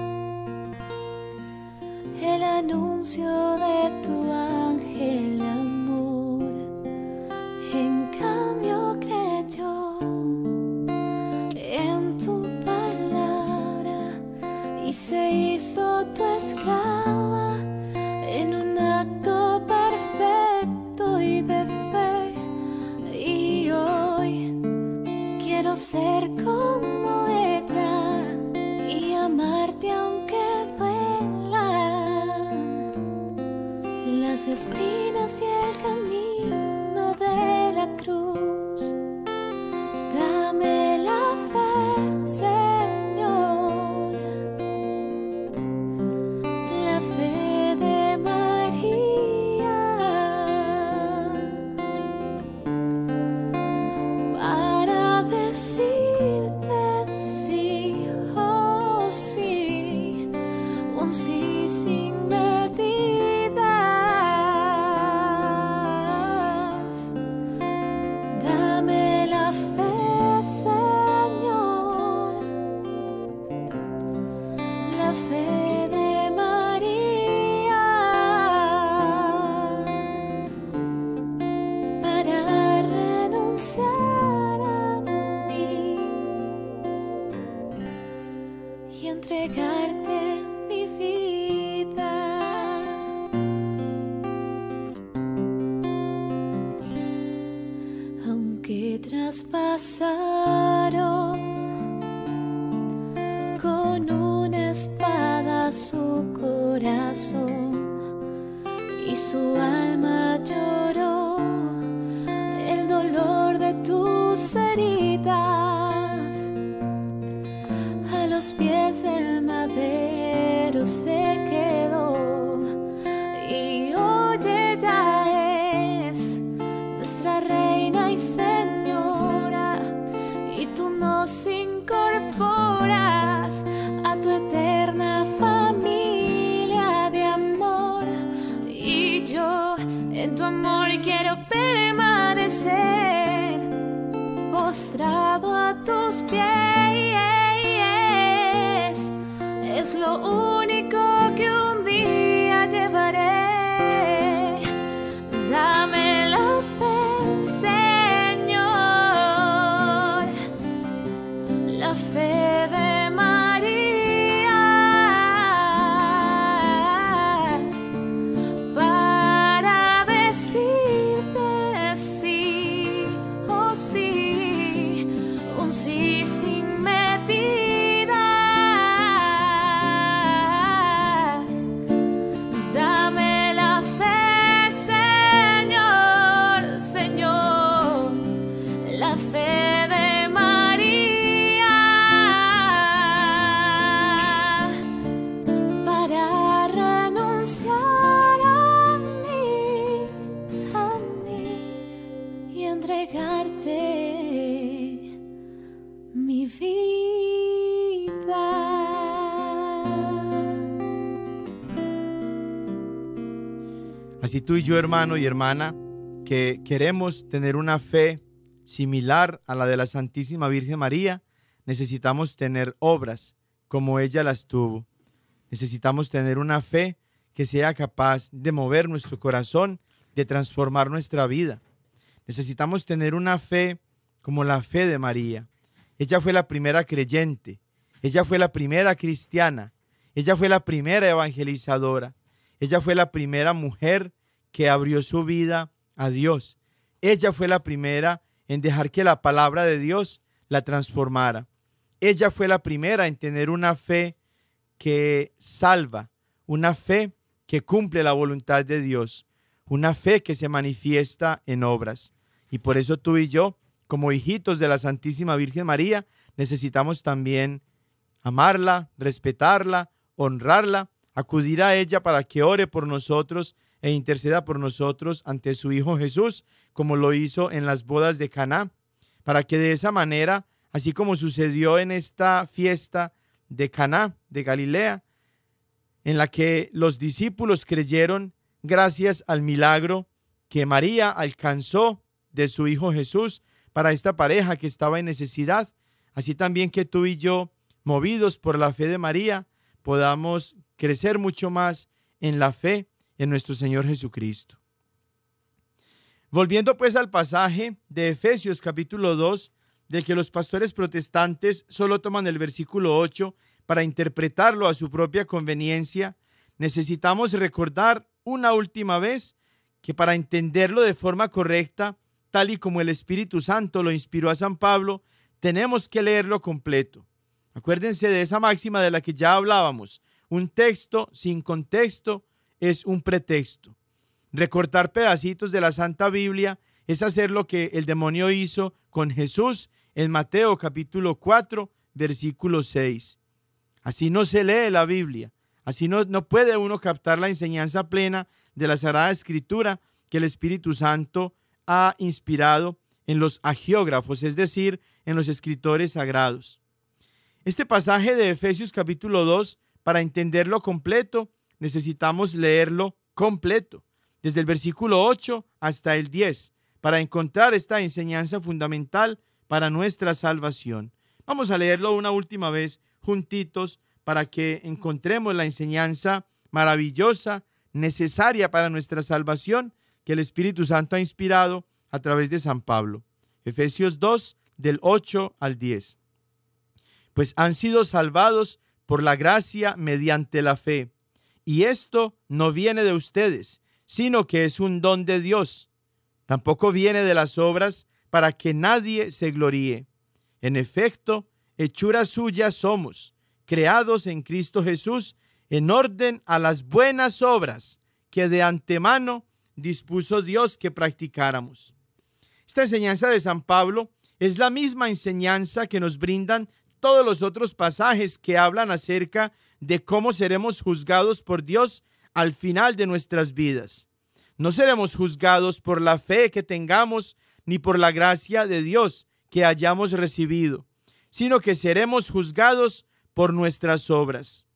[SPEAKER 4] el anuncio de tu ángel de amor? En cambio creyó en tu palabra y se hizo tu esclava en un acto perfecto y de fe. Y hoy quiero ser como ella y amarte aunque duelan las espinas y el camino de la cruz. Dame la fe, Señor, la fe de María, para decirte sí, oh sí, un sí sin medidas. Dame la fe, Señor, la fe de María, para renunciar a mí y entregarte mi vida. Aunque traspasaron con una espada su corazón y su alma lloró el dolor de tus heridas, a los pies del madero se quedó. Y hoy ella es nuestra reina y señora, y tú nos incorporas a tu eterna familia de amor. Y yo en tu amor quiero permanecer postrado a tus pies. Es lo único que un día llevaré. Dame la fe, Señor, la fe de María, para decirte sí, oh sí, un sí sin
[SPEAKER 3] Así tú y yo, hermano y hermana, que queremos tener una fe similar a la de la Santísima Virgen María, necesitamos tener obras como ella las tuvo. Necesitamos tener una fe que sea capaz de mover nuestro corazón, de transformar nuestra vida. Necesitamos tener una fe como la fe de María. Ella fue la primera creyente, ella fue la primera cristiana, ella fue la primera evangelizadora, ella fue la primera mujer que abrió su vida a Dios. Ella fue la primera en dejar que la palabra de Dios la transformara. Ella fue la primera en tener una fe que salva, una fe que cumple la voluntad de Dios, una fe que se manifiesta en obras. Y por eso tú y yo, como hijitos de la Santísima Virgen María, necesitamos también amarla, respetarla, honrarla, acudir a ella para que ore por nosotros e interceda por nosotros ante su Hijo Jesús, como lo hizo en las bodas de Caná, para que de esa manera, así como sucedió en esta fiesta de Caná de Galilea, en la que los discípulos creyeron gracias al milagro que María alcanzó de su Hijo Jesús para esta pareja que estaba en necesidad, así también que tú y yo, movidos por la fe de María, podamos crecer mucho más en la fe en nuestro Señor Jesucristo. Volviendo pues al pasaje de Efesios capítulo 2, del que los pastores protestantes solo toman el versículo 8 para interpretarlo a su propia conveniencia, necesitamos recordar una última vez que para entenderlo de forma correcta, tal y como el Espíritu Santo lo inspiró a San Pablo, tenemos que leerlo completo. Acuérdense de esa máxima de la que ya hablábamos: un texto sin contexto es un pretexto. Recortar pedacitos de la Santa Biblia es hacer lo que el demonio hizo con Jesús en Mateo capítulo 4, versículo 6. Así no se lee la Biblia. Así no puede uno captar la enseñanza plena de la Sagrada Escritura que el Espíritu Santo ha inspirado en los agiógrafos, es decir, en los escritores sagrados. Este pasaje de Efesios capítulo 2, para entenderlo completo, necesitamos leerlo completo, desde el versículo 8 hasta el 10, para encontrar esta enseñanza fundamental para nuestra salvación. Vamos a leerlo una última vez juntitos para que encontremos la enseñanza maravillosa, necesaria para nuestra salvación, que el Espíritu Santo ha inspirado a través de San Pablo. Efesios 2, del 8 al 10. Pues han sido salvados por la gracia mediante la fe. Y esto no viene de ustedes, sino que es un don de Dios. Tampoco viene de las obras, para que nadie se gloríe. En efecto, hechura suya somos, creados en Cristo Jesús, en orden a las buenas obras que de antemano dispuso Dios que practicáramos. Esta enseñanza de San Pablo es la misma enseñanza que nos brindan todos los otros pasajes que hablan acerca de cómo seremos juzgados por Dios al final de nuestras vidas. No seremos juzgados por la fe que tengamos ni por la gracia de Dios que hayamos recibido, sino que seremos juzgados por nuestras obras.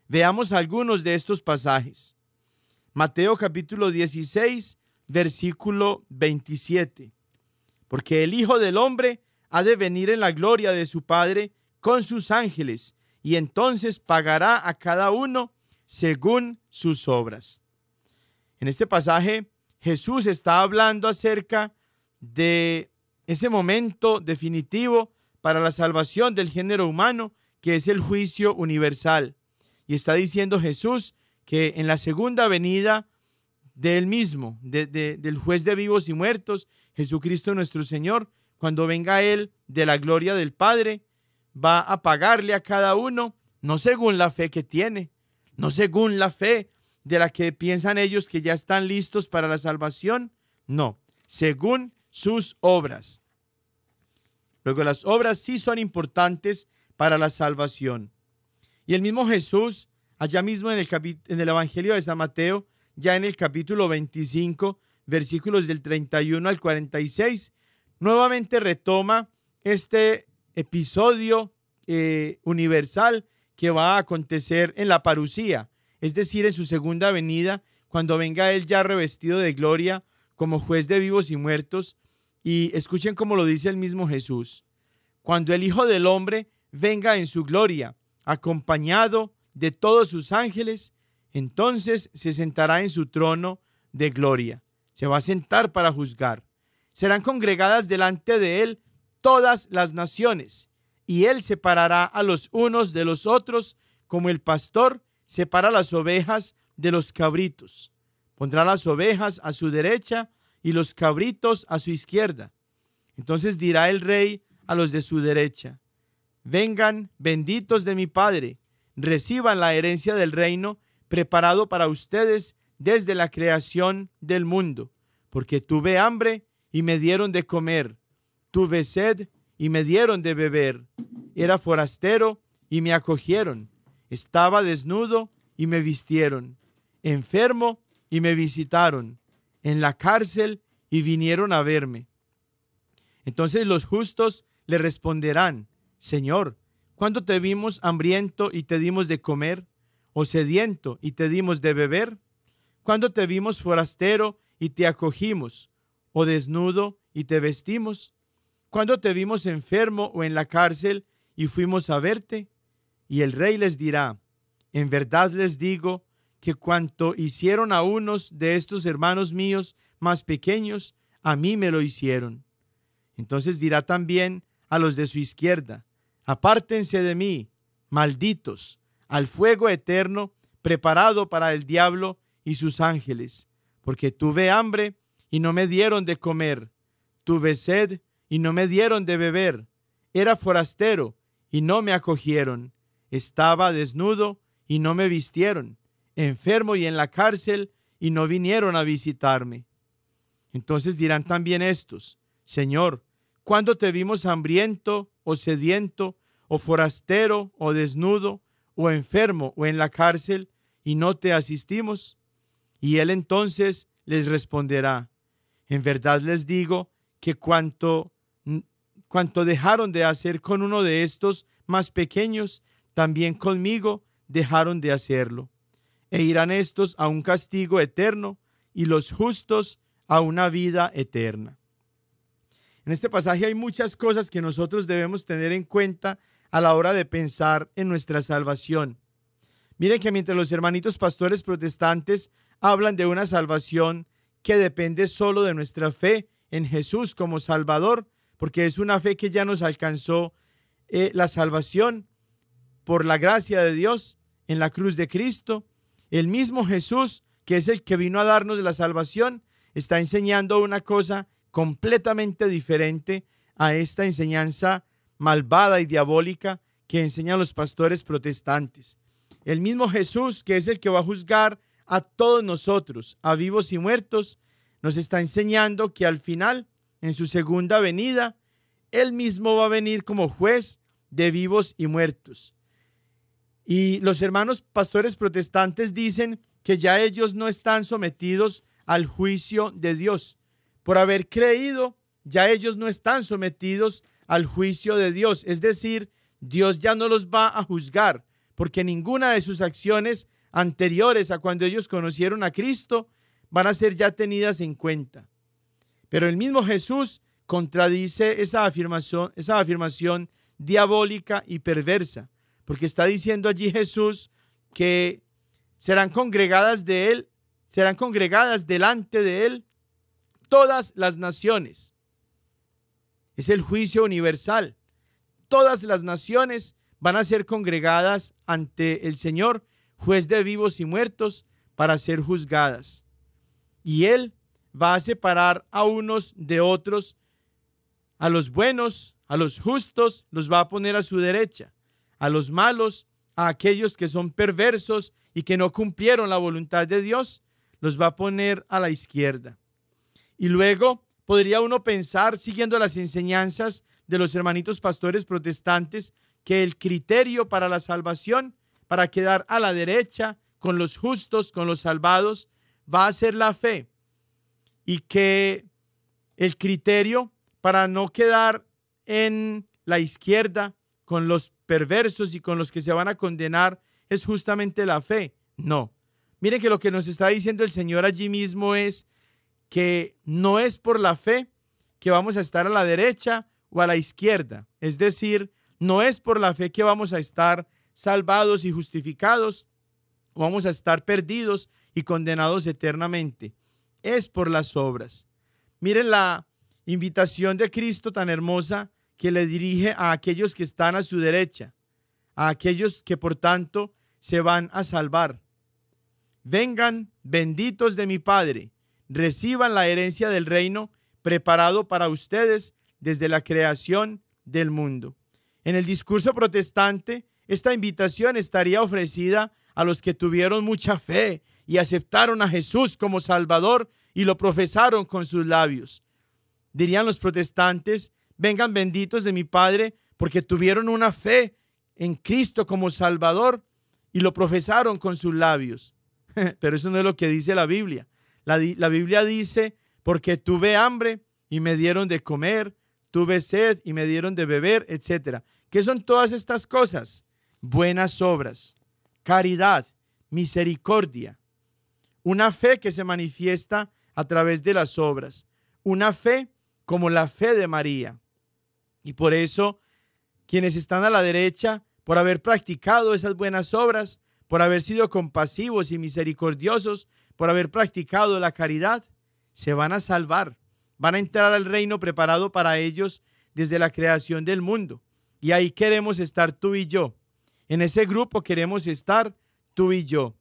[SPEAKER 3] Veamos algunos de estos pasajes. Mateo capítulo 16, versículo 27. Porque el Hijo del Hombre ha de venir en la gloria de su Padre con sus ángeles, y entonces pagará a cada uno según sus obras. En este pasaje, Jesús está hablando acerca de ese momento definitivo para la salvación del género humano, que es el juicio universal. Y está diciendo Jesús que en la segunda venida de él mismo, del juez de vivos y muertos, Jesucristo nuestro Señor, cuando venga él de la gloria del Padre, va a pagarle a cada uno, no según la fe que tiene, no según la fe de la que piensan ellos que ya están listos para la salvación, no, según sus obras. Luego, las obras sí son importantes para la salvación. Y el mismo Jesús, allá mismo en el Evangelio de San Mateo, ya en el capítulo 25, versículos del 31 al 46, nuevamente retoma este episodio universal que va a acontecer en la parusía, es decir, en su segunda venida, cuando venga Él ya revestido de gloria como juez de vivos y muertos. Y escuchen cómo lo dice el mismo Jesús. Cuando el Hijo del Hombre venga en su gloria, acompañado de todos sus ángeles, entonces se sentará en su trono de gloria. Se va a sentar para juzgar. Serán congregadas delante de Él todas las naciones, y Él separará a los unos de los otros, como el pastor separa las ovejas de los cabritos. Pondrá las ovejas a su derecha y los cabritos a su izquierda. Entonces dirá el Rey a los de su derecha: vengan, benditos de mi Padre, reciban la herencia del reino preparado para ustedes desde la creación del mundo, porque tuve hambre y me dieron de comer, tuve sed y me dieron de beber, era forastero y me acogieron, estaba desnudo y me vistieron, enfermo y me visitaron, en la cárcel y vinieron a verme. Entonces los justos le responderán: Señor, ¿cuándo te vimos hambriento y te dimos de comer, o sediento y te dimos de beber? ¿Cuándo te vimos forastero y te acogimos, o desnudo y te vestimos? ¿Cuándo te vimos enfermo o en la cárcel y fuimos a verte? Y el Rey les dirá: en verdad les digo que cuanto hicieron a unos de estos hermanos míos más pequeños, a mí me lo hicieron. Entonces dirá también a los de su izquierda: apártense de mí, malditos, al fuego eterno preparado para el diablo y sus ángeles, porque tuve hambre y no me dieron de comer, tuve sed y no me dieron de beber, era forastero y no me acogieron, estaba desnudo y no me vistieron, enfermo y en la cárcel y no vinieron a visitarme. Entonces dirán también estos: Señor, ¿cuándo te vimos hambriento o sediento o forastero o desnudo o enfermo o en la cárcel y no te asistimos? Y Él entonces les responderá: en verdad les digo que cuanto dejaron de hacer con uno de estos más pequeños, también conmigo dejaron de hacerlo. E irán estos a un castigo eterno y los justos a una vida eterna. En este pasaje hay muchas cosas que nosotros debemos tener en cuenta a la hora de pensar en nuestra salvación. Miren que mientras los hermanitos pastores protestantes hablan de una salvación que depende solo de nuestra fe en Jesús como Salvador, porque es una fe que ya nos alcanzó la salvación por la gracia de Dios en la cruz de Cristo. El mismo Jesús, que es el que vino a darnos la salvación, está enseñando una cosa completamente diferente a esta enseñanza malvada y diabólica que enseñan los pastores protestantes. El mismo Jesús, que es el que va a juzgar a todos nosotros, a vivos y muertos, nos está enseñando que al final, en su segunda venida, Él mismo va a venir como juez de vivos y muertos. Y los hermanos pastores protestantes dicen que ya ellos no están sometidos al juicio de Dios. Por haber creído, ya ellos no están sometidos al juicio de Dios. Es decir, Dios ya no los va a juzgar, porque ninguna de sus acciones anteriores a cuando ellos conocieron a Cristo van a ser ya tenidas en cuenta. Pero el mismo Jesús contradice esa afirmación diabólica y perversa, porque está diciendo allí Jesús que serán congregadas delante de Él todas las naciones. Es el juicio universal. Todas las naciones van a ser congregadas ante el Señor, juez de vivos y muertos, para ser juzgadas. Y Él va a separar a unos de otros, a los buenos, a los justos, los va a poner a su derecha, a los malos, a aquellos que son perversos y que no cumplieron la voluntad de Dios, los va a poner a la izquierda. Y luego podría uno pensar, siguiendo las enseñanzas de los hermanitos pastores protestantes, que el criterio para la salvación, para quedar a la derecha con los justos, con los salvados, va a ser la fe. Y que el criterio para no quedar en la izquierda con los perversos y con los que se van a condenar es justamente la fe. No, Miren que lo que nos está diciendo el Señor allí mismo es que no es por la fe que vamos a estar a la derecha o a la izquierda. Es decir, no es por la fe que vamos a estar salvados y justificados o vamos a estar perdidos y condenados eternamente. Es por las obras. Miren la invitación de Cristo tan hermosa que le dirige a aquellos que están a su derecha, a aquellos que por tanto se van a salvar. Vengan, benditos de mi Padre, reciban la herencia del reino preparado para ustedes desde la creación del mundo. En el discurso protestante, esta invitación estaría ofrecida a los que tuvieron mucha fe y aceptaron a Jesús como Salvador y lo profesaron con sus labios. Dirían los protestantes: vengan benditos de mi Padre, porque tuvieron una fe en Cristo como Salvador y lo profesaron con sus labios. Pero eso no es lo que dice la Biblia. La Biblia dice: porque tuve hambre y me dieron de comer, tuve sed y me dieron de beber, etc. ¿Qué son todas estas cosas? Buenas obras, caridad, misericordia. Una fe que se manifiesta a través de las obras. Una fe como la fe de María. Y por eso, quienes están a la derecha, por haber practicado esas buenas obras, por haber sido compasivos y misericordiosos, por haber practicado la caridad, se van a salvar. Van a entrar al reino preparado para ellos desde la creación del mundo. Y ahí queremos estar tú y yo. En ese grupo queremos estar tú y yo.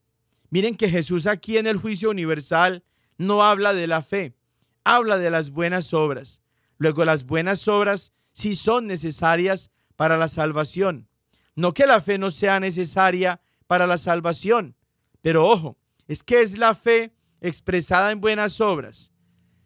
[SPEAKER 3] Miren que Jesús aquí en el juicio universal no habla de la fe, habla de las buenas obras. Luego, las buenas obras sí son necesarias para la salvación. No que la fe no sea necesaria para la salvación, pero ojo, es que es la fe expresada en buenas obras.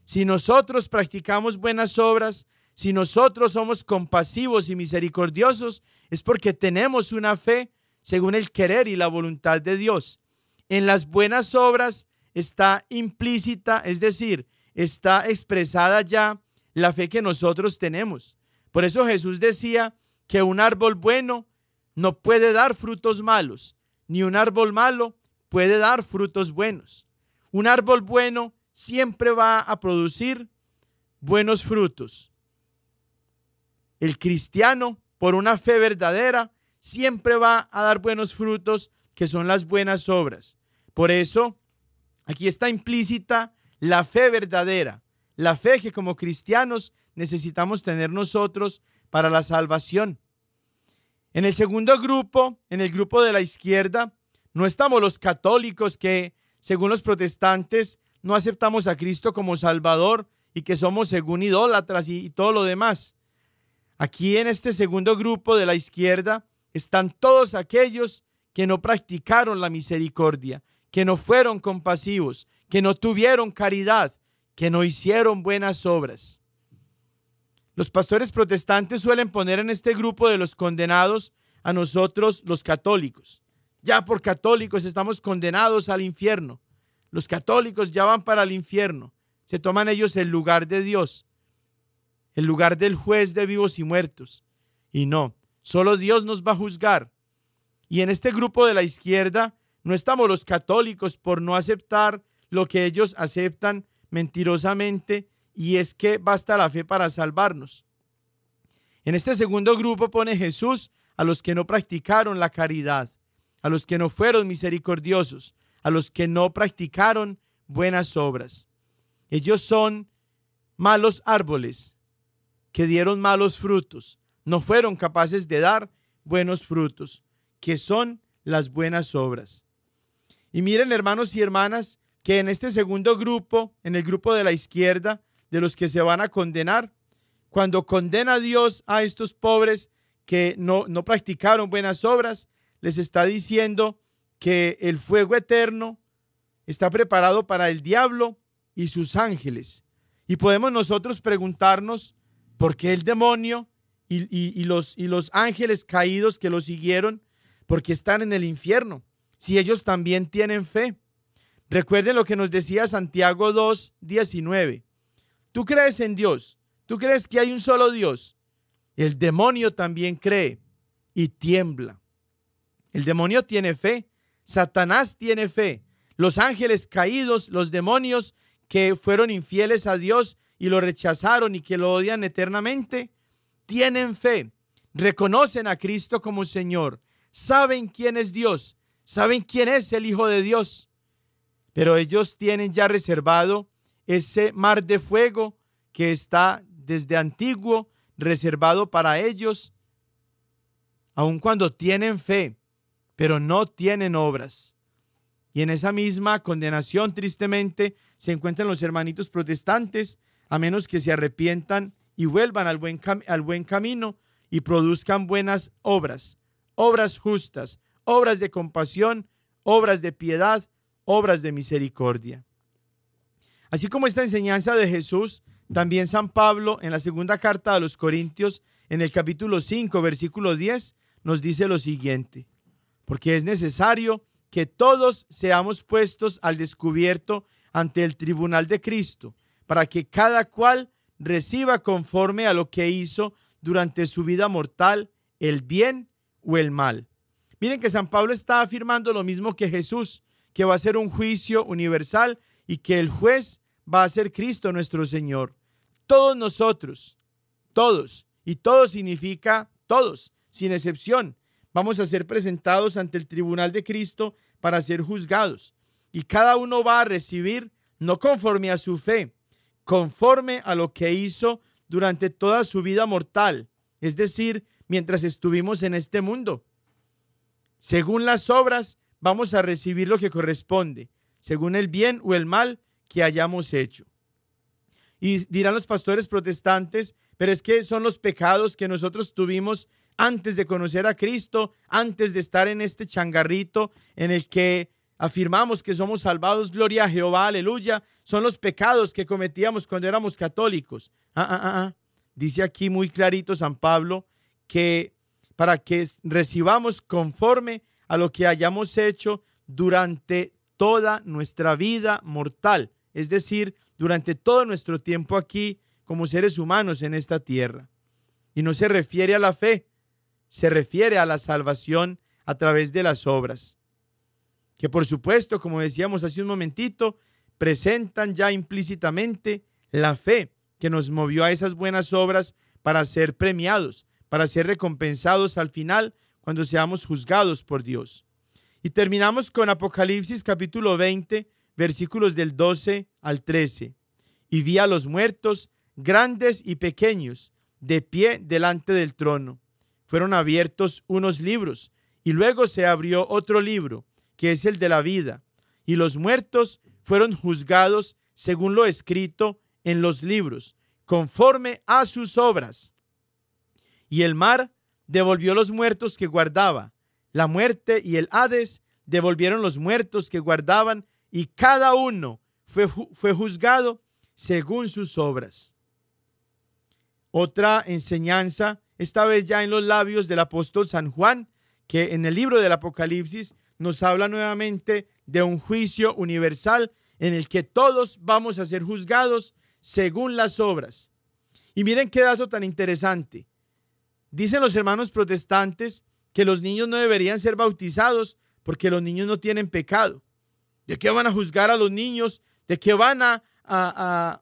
[SPEAKER 3] Si nosotros practicamos buenas obras, si nosotros somos compasivos y misericordiosos, es porque tenemos una fe según el querer y la voluntad de Dios. En las buenas obras está implícita, es decir, está expresada ya la fe que nosotros tenemos. Por eso Jesús decía que un árbol bueno no puede dar frutos malos, ni un árbol malo puede dar frutos buenos. Un árbol bueno siempre va a producir buenos frutos. El cristiano, por una fe verdadera, siempre va a dar buenos frutos, que son las buenas obras. Por eso, aquí está implícita la fe verdadera, la fe que como cristianos necesitamos tener nosotros para la salvación. En el segundo grupo, en el grupo de la izquierda, no estamos los católicos que, según los protestantes, no aceptamos a Cristo como Salvador y que somos según idólatras y todo lo demás. Aquí en este segundo grupo de la izquierda están todos aquellos que no practicaron la misericordia, que no fueron compasivos, que no tuvieron caridad, que no hicieron buenas obras. Los pastores protestantes suelen poner en este grupo de los condenados a nosotros, los católicos. Ya por católicos estamos condenados al infierno. Los católicos ya van para el infierno. Se toman ellos el lugar de Dios, el lugar del juez de vivos y muertos. Y no, solo Dios nos va a juzgar. Y en este grupo de la izquierda no estamos los católicos por no aceptar lo que ellos aceptan mentirosamente, y es que basta la fe para salvarnos. En este segundo grupo pone Jesús a los que no practicaron la caridad, a los que no fueron misericordiosos, a los que no practicaron buenas obras. Ellos son malos árboles que dieron malos frutos, no fueron capaces de dar buenos frutos, que son las buenas obras. Y miren, hermanos y hermanas, que en este segundo grupo, en el grupo de la izquierda, de los que se van a condenar, cuando condena a Dios a estos pobres que no practicaron buenas obras, les está diciendo que el fuego eterno está preparado para el diablo y sus ángeles. Y podemos nosotros preguntarnos por qué el demonio y los ángeles caídos que lo siguieron, porque están en el infierno, si ellos también tienen fe. Recuerden lo que nos decía Santiago 2:19. Tú crees en Dios, tú crees que hay un solo Dios. El demonio también cree y tiembla. El demonio tiene fe, Satanás tiene fe, los ángeles caídos, los demonios que fueron infieles a Dios y lo rechazaron y que lo odian eternamente, tienen fe, reconocen a Cristo como Señor, saben quién es Dios, saben quién es el Hijo de Dios, pero ellos tienen ya reservado ese mar de fuego que está desde antiguo reservado para ellos, aun cuando tienen fe, pero no tienen obras. Y en esa misma condenación, tristemente, se encuentran los hermanitos protestantes, a menos que se arrepientan y vuelvan al buen camino y produzcan buenas obras, obras justas, obras de compasión, obras de piedad, obras de misericordia. Así como esta enseñanza de Jesús, también San Pablo en la segunda carta a los Corintios, en el capítulo 5, versículo 10, nos dice lo siguiente: porque es necesario que todos seamos puestos al descubierto ante el tribunal de Cristo, para que cada cual reciba conforme a lo que hizo durante su vida mortal, el bien o el mal. Miren que San Pablo está afirmando lo mismo que Jesús, que va a ser un juicio universal y que el juez va a ser Cristo nuestro Señor. Todos nosotros, todos, y todo significa todos, sin excepción, vamos a ser presentados ante el tribunal de Cristo para ser juzgados. Y cada uno va a recibir, no conforme a su fe, conforme a lo que hizo durante toda su vida mortal, es decir, mientras estuvimos en este mundo. Según las obras, vamos a recibir lo que corresponde, según el bien o el mal que hayamos hecho. Y dirán los pastores protestantes, pero es que son los pecados que nosotros tuvimos antes de conocer a Cristo, antes de estar en este changarrito en el que afirmamos que somos salvados, gloria a Jehová, aleluya. Son los pecados que cometíamos cuando éramos católicos. Dice aquí muy clarito San Pablo que para que recibamos conforme a lo que hayamos hecho durante toda nuestra vida mortal, es decir, durante todo nuestro tiempo aquí como seres humanos en esta tierra. Y no se refiere a la fe, se refiere a la salvación a través de las obras, que por supuesto, como decíamos hace un momentito, presentan ya implícitamente la fe que nos movió a esas buenas obras para ser premiados, para ser recompensados al final cuando seamos juzgados por Dios. Y terminamos con Apocalipsis capítulo 20, versículos del 12 al 13. Y vi a los muertos, grandes y pequeños, de pie delante del trono. Fueron abiertos unos libros, y luego se abrió otro libro, que es el de la vida. Y los muertos fueron juzgados según lo escrito en los libros, conforme a sus obras. Y el mar devolvió los muertos que guardaba. La muerte y el Hades devolvieron los muertos que guardaban, y cada uno fue juzgado según sus obras. Otra enseñanza, esta vez ya en los labios del apóstol San Juan, que en el libro del Apocalipsis nos habla nuevamente de un juicio universal en el que todos vamos a ser juzgados según las obras. Y miren qué dato tan interesante. Dicen los hermanos protestantes que los niños no deberían ser bautizados porque los niños no tienen pecado. ¿De qué van a juzgar a los niños? ¿De qué van a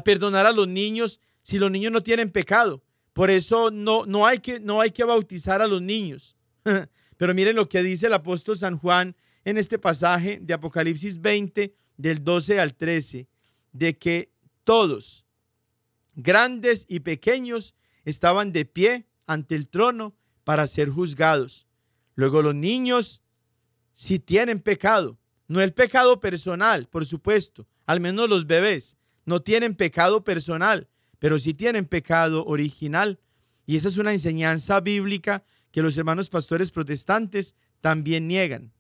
[SPEAKER 3] perdonar a los niños si los niños no tienen pecado? Por eso no hay que bautizar a los niños. Pero miren lo que dice el apóstol San Juan en este pasaje de Apocalipsis 20, del 12 al 13, de que todos, grandes y pequeños, estaban de pie ante el trono para ser juzgados. Luego los niños, si tienen pecado, no el pecado personal, por supuesto, al menos los bebés no tienen pecado personal, pero sí tienen pecado original. Y esa es una enseñanza bíblica que los hermanos pastores protestantes también niegan,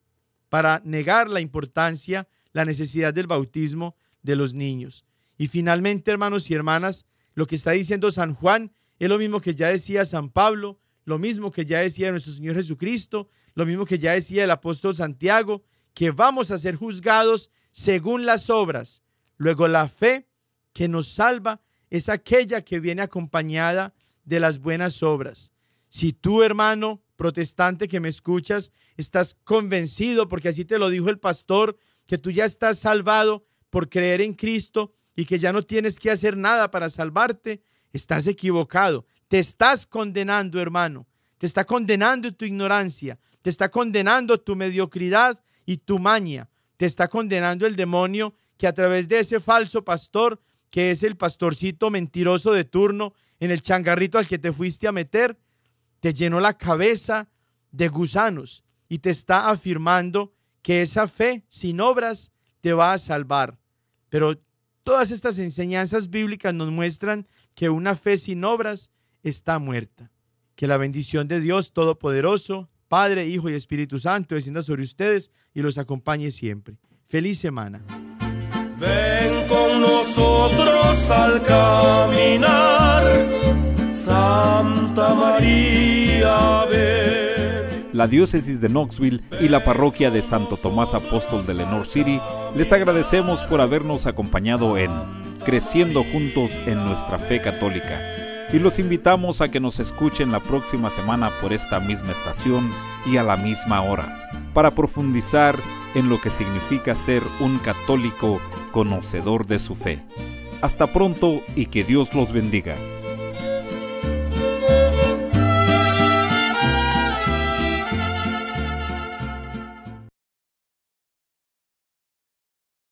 [SPEAKER 3] para negar la importancia, la necesidad del bautismo de los niños. Y finalmente, hermanos y hermanas, lo que está diciendo San Juan es lo mismo que ya decía San Pablo, lo mismo que ya decía nuestro Señor Jesucristo, lo mismo que ya decía el apóstol Santiago, que vamos a ser juzgados según las obras. Luego, la fe que nos salva es aquella que viene acompañada de las buenas obras. Si tú, hermano protestante que me escuchas, estás convencido, porque así te lo dijo el pastor, que tú ya estás salvado por creer en Cristo y que ya no tienes que hacer nada para salvarte, estás equivocado. Te estás condenando, hermano. Te está condenando tu ignorancia. Te está condenando tu mediocridad y tu maña. Te está condenando el demonio que a través de ese falso pastor, que es el pastorcito mentiroso de turno en el changarrito al que te fuiste a meter, te llenó la cabeza de gusanos y te está afirmando que esa fe sin obras te va a salvar. Pero todas estas enseñanzas bíblicas nos muestran que una fe sin obras está muerta. Que la bendición de Dios Todopoderoso, Padre, Hijo y Espíritu Santo, descienda sobre ustedes y los acompañe siempre. Feliz semana.
[SPEAKER 1] Ven con nosotros al caminar, Santa María, ven.
[SPEAKER 2] La diócesis de Knoxville y la parroquia de Santo Tomás Apóstol de Lenoir City les agradecemos por habernos acompañado en Creciendo Juntos en Nuestra Fe Católica. Y los invitamos a que nos escuchen la próxima semana por esta misma estación y a la misma hora, para profundizar en lo que significa ser un católico conocedor de su fe. Hasta pronto y que Dios los bendiga.